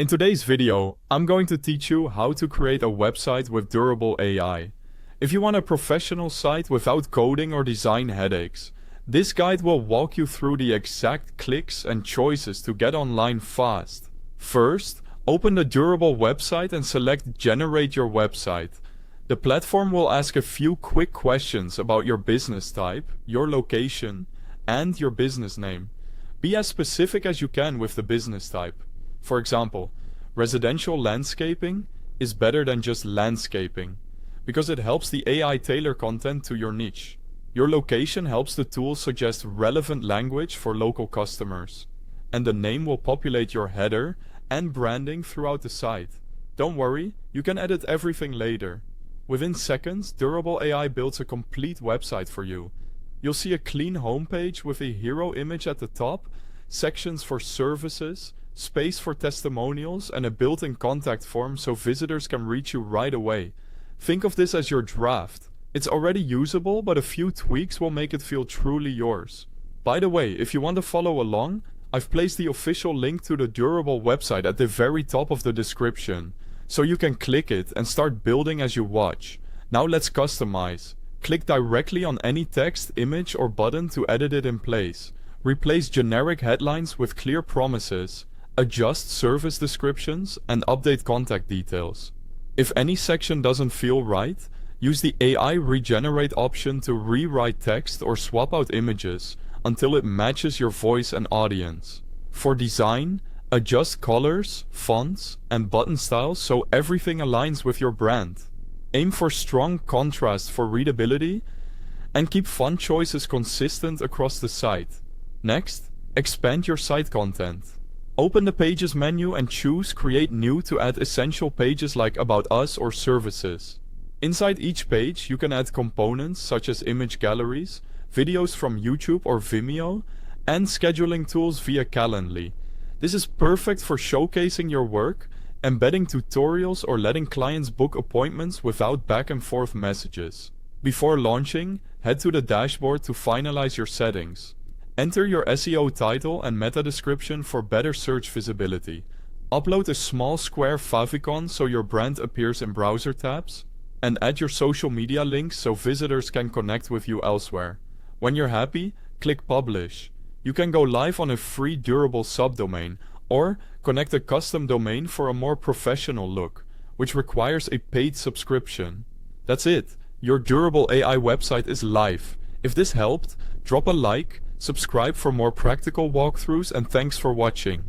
In today's video, I'm going to teach you how to create a website with durable AI. If you want a professional site without coding or design headaches, this guide will walk you through the exact clicks and choices to get online fast. First, open the durable website and select Generate Your Website. The platform will ask a few quick questions about your business type, your location, and your business name. Be as specific as you can with the business type. For example, residential landscaping is better than just landscaping, because it helps the AI tailor content to your niche. Your location helps the tool suggest relevant language for local customers. And the name will populate your header and branding throughout the site. Don't worry, you can edit everything later. Within seconds, Durable AI builds a complete website for you. You'll see a clean homepage with a hero image at the top, sections for services, space for testimonials, and a built-in contact form so visitors can reach you right away. Think of this as your draft. It's already usable, but a few tweaks will make it feel truly yours. By the way, if you want to follow along, I've placed the official link to the Durable website at the very top of the description, so you can click it and start building as you watch. Now let's customize. Click directly on any text, image, or button to edit it in place. Replace generic headlines with clear promises. Adjust service descriptions and update contact details. If any section doesn't feel right, use the AI regenerate option to rewrite text or swap out images until it matches your voice and audience. For design, adjust colors, fonts, and button styles so everything aligns with your brand. Aim for strong contrast for readability and keep font choices consistent across the site. Next, expand your site content. Open the Pages menu and choose Create New to add essential pages like About Us or Services. Inside each page, you can add components such as image galleries, videos from YouTube or Vimeo, and scheduling tools via Calendly. This is perfect for showcasing your work, embedding tutorials, or letting clients book appointments without back and forth messages. Before launching, head to the dashboard to finalize your settings. Enter your SEO title and meta description for better search visibility. Upload a small square favicon so your brand appears in browser tabs. And add your social media links so visitors can connect with you elsewhere. When you're happy, click Publish. You can go live on a free durable subdomain or connect a custom domain for a more professional look, which requires a paid subscription. That's it. Your durable AI website is live. If this helped, drop a like, subscribe for more practical walkthroughs, and thanks for watching.